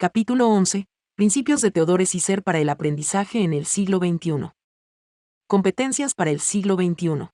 Capítulo 11. Principios de Theodore Sizer para el aprendizaje en el siglo XXI. Competencias para el siglo XXI.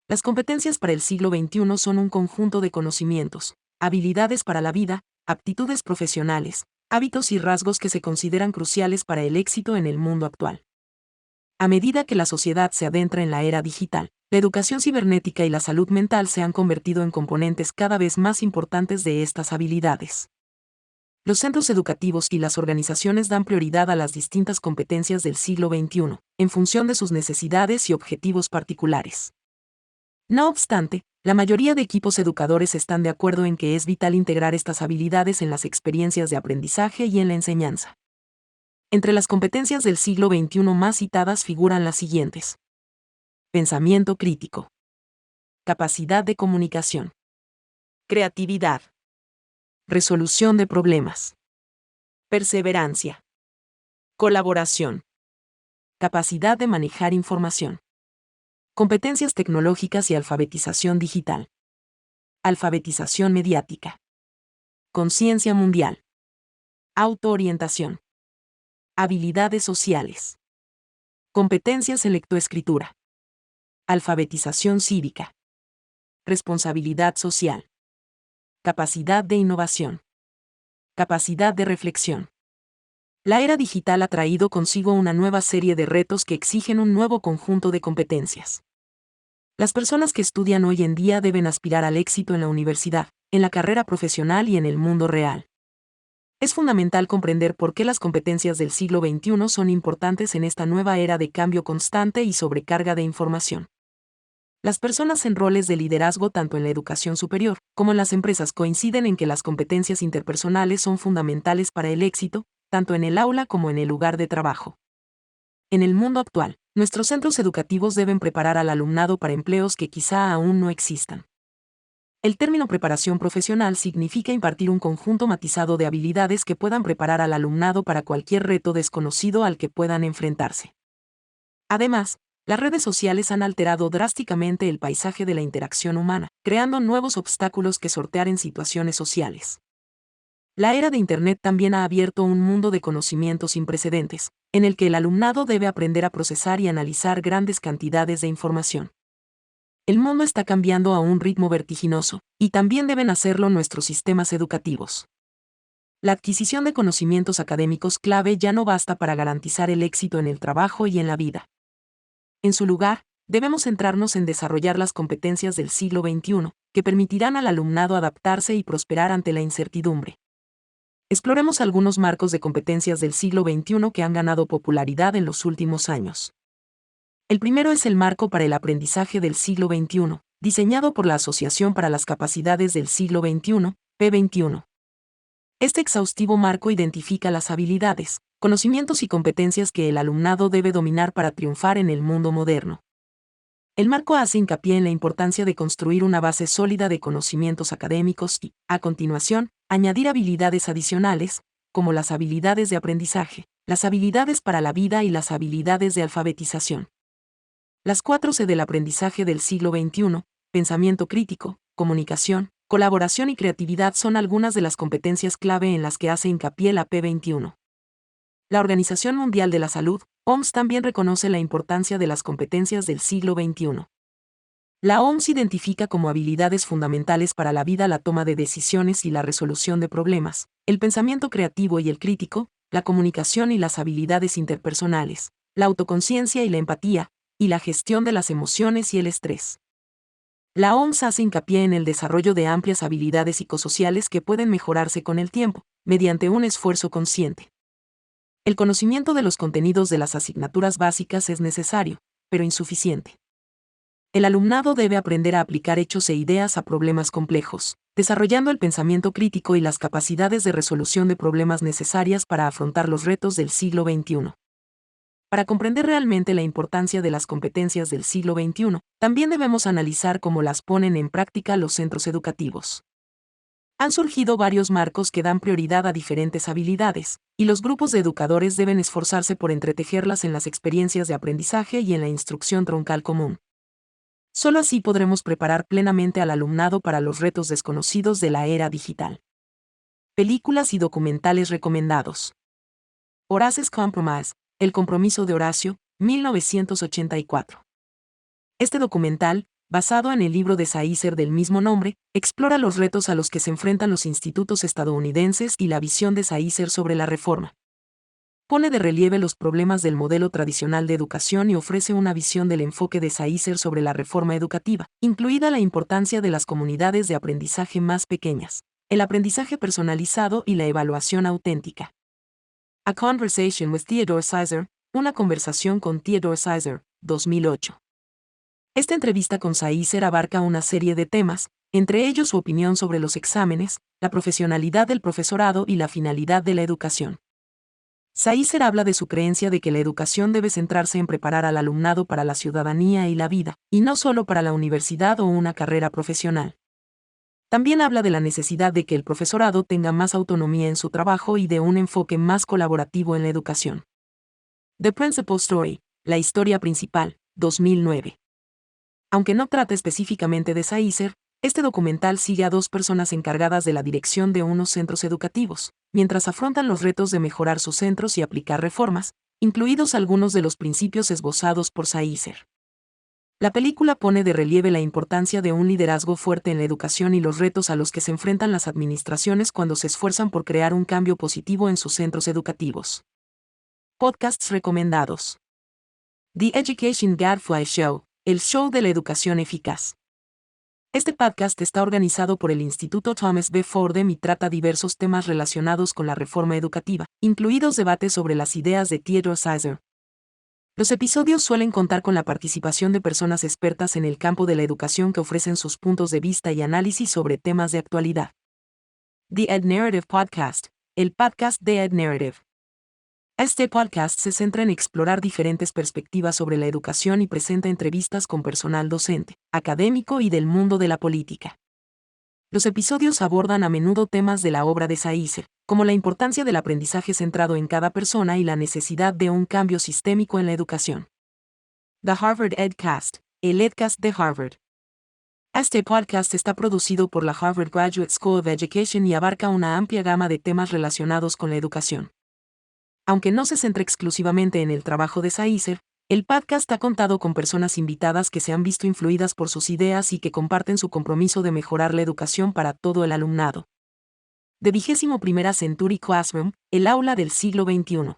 Las competencias para el siglo XXI son un conjunto de conocimientos, habilidades para la vida, aptitudes profesionales, hábitos y rasgos que se consideran cruciales para el éxito en el mundo actual. A medida que la sociedad se adentra en la era digital, la educación cibernética y la salud mental se han convertido en componentes cada vez más importantes de estas habilidades. Los centros educativos y las organizaciones dan prioridad a las distintas competencias del siglo XXI, en función de sus necesidades y objetivos particulares. No obstante, la mayoría de equipos educadores están de acuerdo en que es vital integrar estas habilidades en las experiencias de aprendizaje y en la enseñanza. Entre las competencias del siglo XXI más citadas figuran las siguientes: pensamiento crítico, capacidad de comunicación, creatividad, resolución de problemas, perseverancia, colaboración, capacidad de manejar información, competencias tecnológicas y alfabetización digital, alfabetización mediática, conciencia mundial, autoorientación, habilidades sociales, competencias en lectoescritura, alfabetización cívica, responsabilidad social, capacidad de innovación, capacidad de reflexión. La era digital ha traído consigo una nueva serie de retos que exigen un nuevo conjunto de competencias. Las personas que estudian hoy en día deben aspirar al éxito en la universidad, en la carrera profesional y en el mundo real. Es fundamental comprender por qué las competencias del siglo XXI son importantes en esta nueva era de cambio constante y sobrecarga de información. Las personas en roles de liderazgo tanto en la educación superior como en las empresas coinciden en que las competencias interpersonales son fundamentales para el éxito, tanto en el aula como en el lugar de trabajo. En el mundo actual, nuestros centros educativos deben preparar al alumnado para empleos que quizá aún no existan. El término preparación profesional significa impartir un conjunto matizado de habilidades que puedan preparar al alumnado para cualquier reto desconocido al que puedan enfrentarse. Además, las redes sociales han alterado drásticamente el paisaje de la interacción humana, creando nuevos obstáculos que sortear en situaciones sociales. La era de Internet también ha abierto un mundo de conocimientos sin precedentes, en el que el alumnado debe aprender a procesar y analizar grandes cantidades de información. El mundo está cambiando a un ritmo vertiginoso, y también deben hacerlo nuestros sistemas educativos. La adquisición de conocimientos académicos clave ya no basta para garantizar el éxito en el trabajo y en la vida. En su lugar, debemos centrarnos en desarrollar las competencias del siglo XXI, que permitirán al alumnado adaptarse y prosperar ante la incertidumbre. Exploremos algunos marcos de competencias del siglo XXI que han ganado popularidad en los últimos años. El primero es el Marco para el Aprendizaje del siglo XXI, diseñado por la Asociación para las Capacidades del siglo XXI, P21. Este exhaustivo marco identifica las habilidades, conocimientos y competencias que el alumnado debe dominar para triunfar en el mundo moderno. El marco hace hincapié en la importancia de construir una base sólida de conocimientos académicos y, a continuación, añadir habilidades adicionales, como las habilidades de aprendizaje, las habilidades para la vida y las habilidades de alfabetización. Las 4C del aprendizaje del siglo XXI, pensamiento crítico, comunicación, colaboración y creatividad son algunas de las competencias clave en las que hace hincapié la P21. La Organización Mundial de la Salud, OMS, también reconoce la importancia de las competencias del siglo XXI. La OMS identifica como habilidades fundamentales para la vida la toma de decisiones y la resolución de problemas, el pensamiento creativo y el crítico, la comunicación y las habilidades interpersonales, la autoconciencia y la empatía, y la gestión de las emociones y el estrés. La OMS hace hincapié en el desarrollo de amplias habilidades psicosociales que pueden mejorarse con el tiempo, mediante un esfuerzo consciente. El conocimiento de los contenidos de las asignaturas básicas es necesario, pero insuficiente. El alumnado debe aprender a aplicar hechos e ideas a problemas complejos, desarrollando el pensamiento crítico y las capacidades de resolución de problemas necesarias para afrontar los retos del siglo XXI. Para comprender realmente la importancia de las competencias del siglo XXI, también debemos analizar cómo las ponen en práctica los centros educativos. Han surgido varios marcos que dan prioridad a diferentes habilidades, y los grupos de educadores deben esforzarse por entretejerlas en las experiencias de aprendizaje y en la instrucción troncal común. Solo así podremos preparar plenamente al alumnado para los retos desconocidos de la era digital. Películas y documentales recomendados. Horace's Compromise, El compromiso de Horacio, 1984. Este documental, basado en el libro de Saíser del mismo nombre, explora los retos a los que se enfrentan los institutos estadounidenses y la visión de Saíser sobre la reforma. Pone de relieve los problemas del modelo tradicional de educación y ofrece una visión del enfoque de Saíser sobre la reforma educativa, incluida la importancia de las comunidades de aprendizaje más pequeñas, el aprendizaje personalizado y la evaluación auténtica. A Conversation with Theodore Sizer, una conversación con Theodore Sizer, 2008. Esta entrevista con Saíser abarca una serie de temas, entre ellos su opinión sobre los exámenes, la profesionalidad del profesorado y la finalidad de la educación. Saíser habla de su creencia de que la educación debe centrarse en preparar al alumnado para la ciudadanía y la vida, y no solo para la universidad o una carrera profesional. También habla de la necesidad de que el profesorado tenga más autonomía en su trabajo y de un enfoque más colaborativo en la educación. The Principal Story, la historia principal, 2009. Aunque no trata específicamente de Saíser, este documental sigue a dos personas encargadas de la dirección de unos centros educativos, mientras afrontan los retos de mejorar sus centros y aplicar reformas, incluidos algunos de los principios esbozados por Saíser. La película pone de relieve la importancia de un liderazgo fuerte en la educación y los retos a los que se enfrentan las administraciones cuando se esfuerzan por crear un cambio positivo en sus centros educativos. Podcasts recomendados. The Education Gadfly Show, el show de la educación eficaz. Este podcast está organizado por el Instituto Thomas B. Fordham y trata diversos temas relacionados con la reforma educativa, incluidos debates sobre las ideas de Theodore Sizer. Los episodios suelen contar con la participación de personas expertas en el campo de la educación que ofrecen sus puntos de vista y análisis sobre temas de actualidad. The Ed Narrative Podcast, el podcast de Ed Narrative. Este podcast se centra en explorar diferentes perspectivas sobre la educación y presenta entrevistas con personal docente, académico y del mundo de la política. Los episodios abordan a menudo temas de la obra de Saíser, como la importancia del aprendizaje centrado en cada persona y la necesidad de un cambio sistémico en la educación. The Harvard EdCast, el EdCast de Harvard. Este podcast está producido por la Harvard Graduate School of Education y abarca una amplia gama de temas relacionados con la educación. Aunque no se centra exclusivamente en el trabajo de Saíser, el podcast ha contado con personas invitadas que se han visto influidas por sus ideas y que comparten su compromiso de mejorar la educación para todo el alumnado. The 21st Century Classroom, el aula del siglo XXI.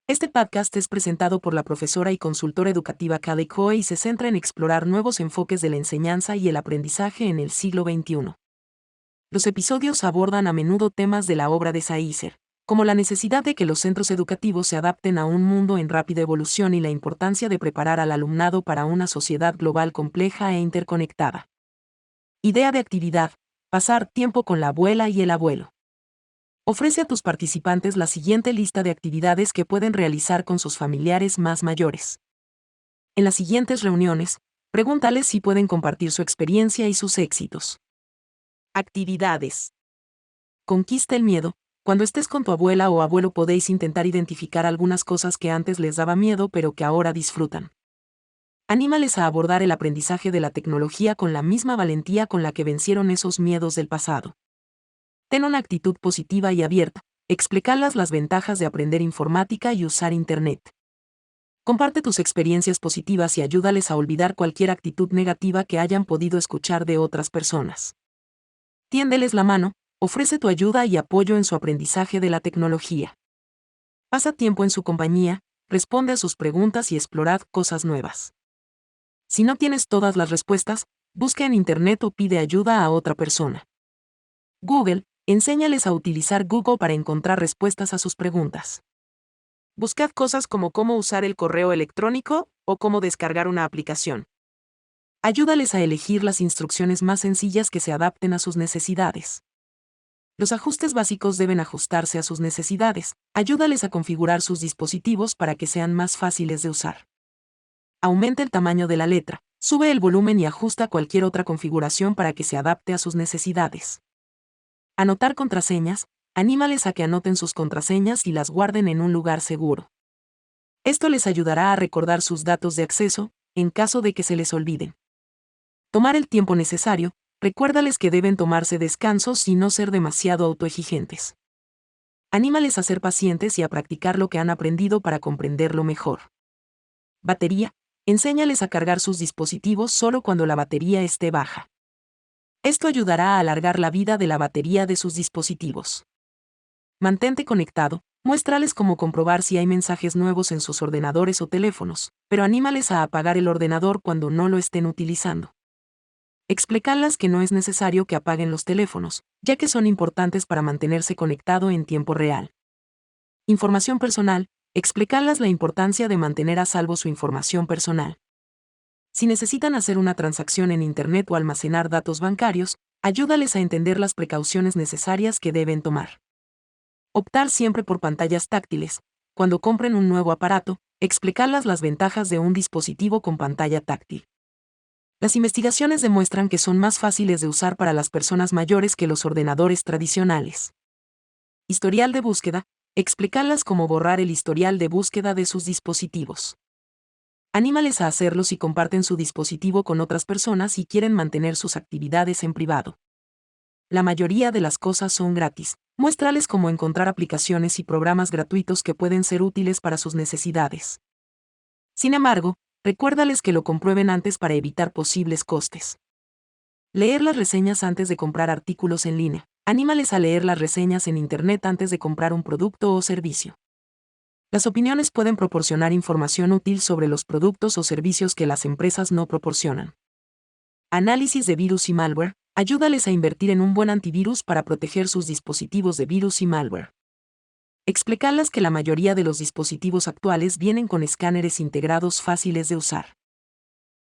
Este podcast es presentado por la profesora y consultora educativa Callie Coe y se centra en explorar nuevos enfoques de la enseñanza y el aprendizaje en el siglo XXI. Los episodios abordan a menudo temas de la obra de Saíser, como la necesidad de que los centros educativos se adapten a un mundo en rápida evolución y la importancia de preparar al alumnado para una sociedad global compleja e interconectada. Idea de actividad: pasar tiempo con la abuela y el abuelo. Ofrece a tus participantes la siguiente lista de actividades que pueden realizar con sus familiares más mayores. En las siguientes reuniones, pregúntales si pueden compartir su experiencia y sus éxitos. Actividades. Conquista el miedo. Cuando estés con tu abuela o abuelo podéis intentar identificar algunas cosas que antes les daba miedo pero que ahora disfrutan. Anímales a abordar el aprendizaje de la tecnología con la misma valentía con la que vencieron esos miedos del pasado. Ten una actitud positiva y abierta, explícales las ventajas de aprender informática y usar Internet. Comparte tus experiencias positivas y ayúdales a olvidar cualquier actitud negativa que hayan podido escuchar de otras personas. Tiéndeles la mano. Ofrece tu ayuda y apoyo en su aprendizaje de la tecnología. Pasa tiempo en su compañía, responde a sus preguntas y explorad cosas nuevas. Si no tienes todas las respuestas, busca en Internet o pide ayuda a otra persona. Google, enséñales a utilizar Google para encontrar respuestas a sus preguntas. Buscad cosas como cómo usar el correo electrónico o cómo descargar una aplicación. Ayúdales a elegir las instrucciones más sencillas que se adapten a sus necesidades. Los ajustes básicos deben ajustarse a sus necesidades. Ayúdales a configurar sus dispositivos para que sean más fáciles de usar. Aumenta el tamaño de la letra, sube el volumen y ajusta cualquier otra configuración para que se adapte a sus necesidades. Anotar contraseñas. Anímales a que anoten sus contraseñas y las guarden en un lugar seguro. Esto les ayudará a recordar sus datos de acceso, en caso de que se les olviden. Tomar el tiempo necesario. Recuérdales que deben tomarse descansos y no ser demasiado autoexigentes. Anímales a ser pacientes y a practicar lo que han aprendido para comprenderlo mejor. Batería. Enséñales a cargar sus dispositivos solo cuando la batería esté baja. Esto ayudará a alargar la vida de la batería de sus dispositivos. Mantente conectado. Muéstrales cómo comprobar si hay mensajes nuevos en sus ordenadores o teléfonos, pero anímales a apagar el ordenador cuando no lo estén utilizando. Explícales que no es necesario que apaguen los teléfonos, ya que son importantes para mantenerse conectado en tiempo real. Información personal. Explícales la importancia de mantener a salvo su información personal. Si necesitan hacer una transacción en Internet o almacenar datos bancarios, ayúdales a entender las precauciones necesarias que deben tomar. Optar siempre por pantallas táctiles. Cuando compren un nuevo aparato, explicarles las ventajas de un dispositivo con pantalla táctil. Las investigaciones demuestran que son más fáciles de usar para las personas mayores que los ordenadores tradicionales. Historial de búsqueda. Explicarles cómo borrar el historial de búsqueda de sus dispositivos. Anímales a hacerlo si comparten su dispositivo con otras personas y quieren mantener sus actividades en privado. La mayoría de las cosas son gratis. Muéstrales cómo encontrar aplicaciones y programas gratuitos que pueden ser útiles para sus necesidades. Sin embargo, recuérdales que lo comprueben antes para evitar posibles costes. Leer las reseñas antes de comprar artículos en línea. Anímales a leer las reseñas en Internet antes de comprar un producto o servicio. Las opiniones pueden proporcionar información útil sobre los productos o servicios que las empresas no proporcionan. Análisis de virus y malware. Ayúdales a invertir en un buen antivirus para proteger sus dispositivos de virus y malware. Explicarles que la mayoría de los dispositivos actuales vienen con escáneres integrados fáciles de usar.